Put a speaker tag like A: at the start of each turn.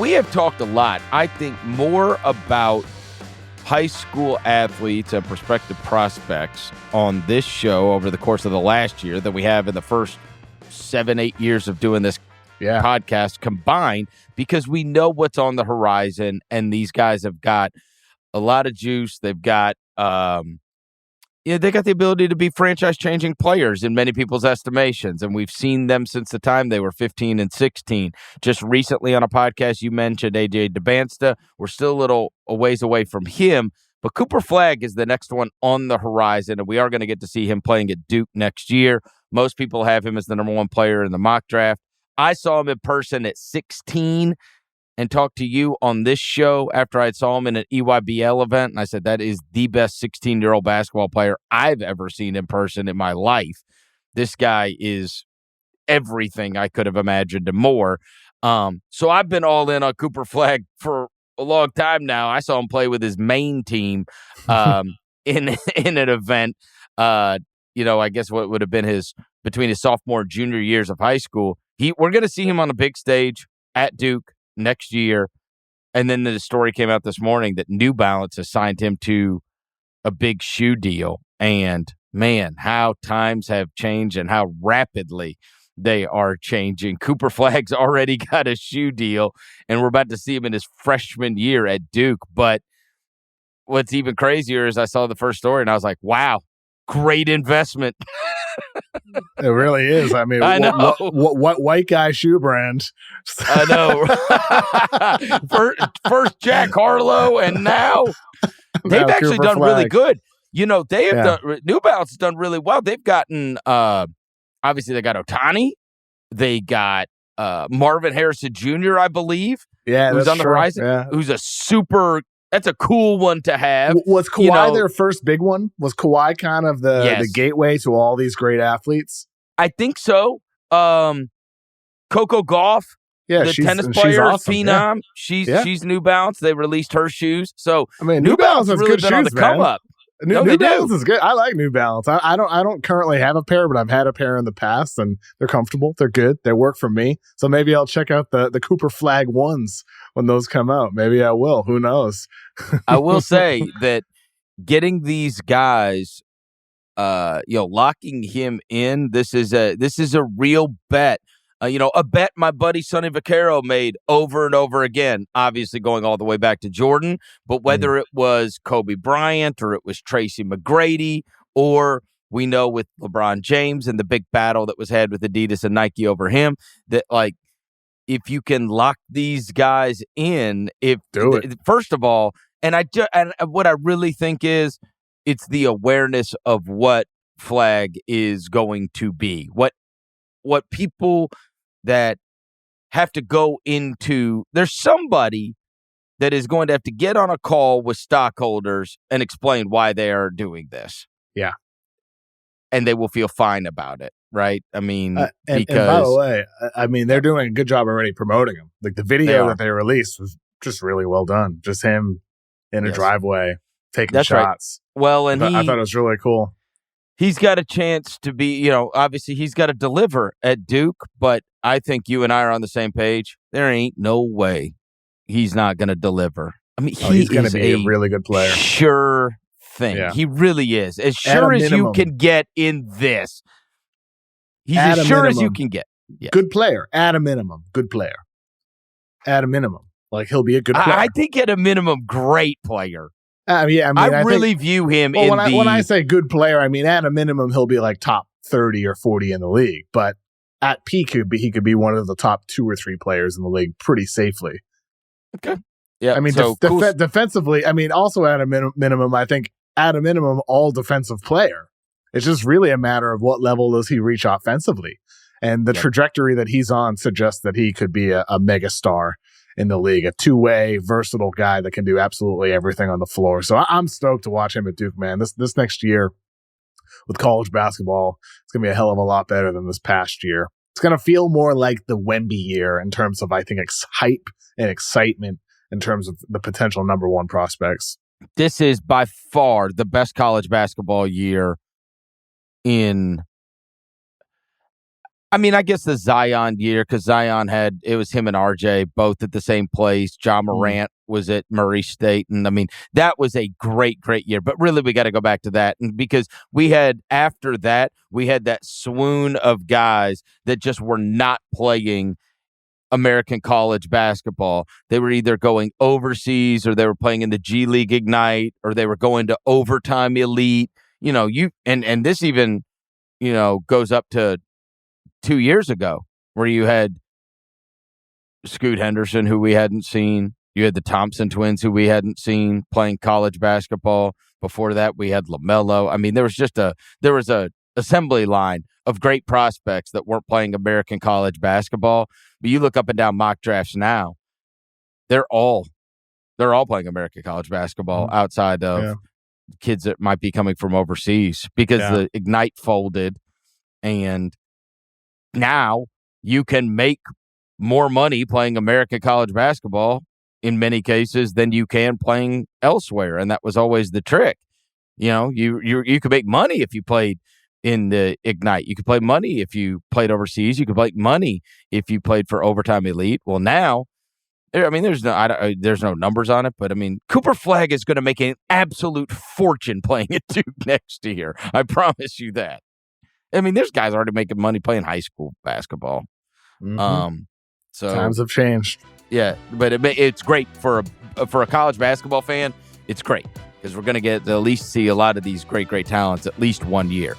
A: we have talked a lot, I think, more about high school athletes and prospective prospects on this show over the course of the last year than we have in the first 7-8 years of doing this podcast combined, because we know what's on the horizon, and these guys have got a lot of juice. They've got they got the ability to be franchise-changing players in many people's estimations, and we've seen them since the time they were 15 and 16. Just recently on a podcast, you mentioned A.J. DeBansta. We're still a little a ways away from him, but Cooper Flagg is the next one on the horizon, and we are going to get to see him playing at Duke next year. Most people have him as the number one player in the mock draft. I saw him in person at 16 and talked to you on this show after I saw him in an EYBL event, and I said that is the best 16-year-old basketball player I've ever seen in person in my life. This guy is everything I could have imagined and more. So I've been all in on Cooper Flagg for a long time now. I saw him play with his main team in an event. I guess what would have been between his sophomore and junior years of high school. We're going to see him on a big stage at Duke next year. And then the story came out this morning that New Balance has signed him to a big shoe deal. And man, how times have changed and how rapidly they are changing. Cooper Flagg's already got a shoe deal, and we're about to see him in his freshman year at Duke. But what's even crazier is I saw the first story and I was like, wow, great investment.
B: It really is. I mean,
A: I know.
B: What white guy shoe brand?
A: I know. First Jack Harlow, and now they've actually
B: Cooper
A: done
B: Flagg.
A: really good. They have done. New Balance has done really well. They've gotten obviously they got Ohtani, they got Marvin Harrison Jr. I believe.
B: Yeah,
A: who's
B: that's
A: on the
B: true.
A: horizon.
B: Yeah.
A: Who's a super. That's a cool one to have.
B: Was Kawhi their first big one? Was Kawhi kind of the gateway to all these great athletes?
A: I think so. Coco Gauff, the tennis player,
B: awesome.
A: phenom. She's New Balance. They released her shoes. So
B: I mean,
A: New Balance has
B: really
A: been on the come up.
B: New Balance is good. I like New Balance. I don't currently have a pair, but I've had a pair in the past, and they're comfortable. They're good. They work for me. So maybe I'll check out the Cooper Flagg ones when those come out. Maybe I will. Who knows?
A: I will say that getting these guys, locking him in. This is a real bet. A bet my buddy Sonny Vaccaro made over and over again, obviously going all the way back to Jordan, but whether it was Kobe Bryant or it was Tracy McGrady, or we know with LeBron James and the big battle that was had with Adidas and Nike over him, that if you can lock these guys in, first of all, and what I really think is it's the awareness of what Flagg is going to be, what people that have to go into, there's somebody that is going to have to get on a call with stockholders and explain why they are doing this.
B: Yeah.
A: And they will feel fine about it, right? I mean,
B: because... And by the way, I mean, they're doing a good job already promoting him. Like, the video that they released was just really well done. Just him in a driveway taking shots.
A: Right. Well, and
B: I thought it was really cool.
A: He's got a chance to be, obviously he's got to deliver at Duke, but I think you and I are on the same page. There ain't no way he's not going to deliver. I mean, he's going to be
B: a really good player.
A: Sure thing. Yeah. He really is. As sure as you can get in this. He's as sure as you can get. Yes.
B: Good player. At a minimum. Good player. At a minimum. Like, he'll be a good player.
A: I think at a minimum, great player.
B: I
A: really view him
B: when I say good player, I mean, at a minimum, he'll be like top 30 or 40 in the league. But at peak, he could be one of the top 2 or 3 players in the league pretty safely.
A: Okay. Yeah.
B: I mean, defensively, I mean, also at a minimum, I think at a minimum, all defensive player. It's just really a matter of what level does he reach offensively. And the trajectory that he's on suggests that he could be a mega star in the league, a two-way, versatile guy that can do absolutely everything on the floor. So I'm stoked to watch him at Duke, man. This next year with college basketball, it's going to be a hell of a lot better than this past year. It's going to feel more like the Wemby year in terms of, I think, hype and excitement in terms of the potential number one prospects.
A: This is by far the best college basketball year in I mean, I guess the Zion year, because Zion it was him and RJ both at the same place. John Morant was at Murray State. And I mean, that was a great, great year. But really, we got to go back to that. And because after that, we had that swoon of guys that just were not playing American college basketball. They were either going overseas or they were playing in the G League Ignite or they were going to overtime elite. And this even, goes up to 2 years ago, where you had Scoot Henderson, who we hadn't seen. You had the Thompson twins, who we hadn't seen playing college basketball. Before that, we had LaMelo. I mean, there was a assembly line of great prospects that weren't playing American college basketball. But you look up and down mock drafts now, they're all playing American college basketball outside of kids that might be coming from overseas because the Ignite folded, and now you can make more money playing American college basketball in many cases than you can playing elsewhere. And that was always the trick. You could make money if you played in the Ignite. You could play money if you played overseas. You could make money if you played for overtime elite. Well, now, I mean, there's no numbers on it, but I mean, Cooper Flagg is going to make an absolute fortune playing at Duke next year. I promise you that. I mean, there's guys already making money playing high school basketball. So
B: times have changed.
A: Yeah, but it's great for a college basketball fan. It's great because we're going to get to at least see a lot of these great, great talents at least 1 year.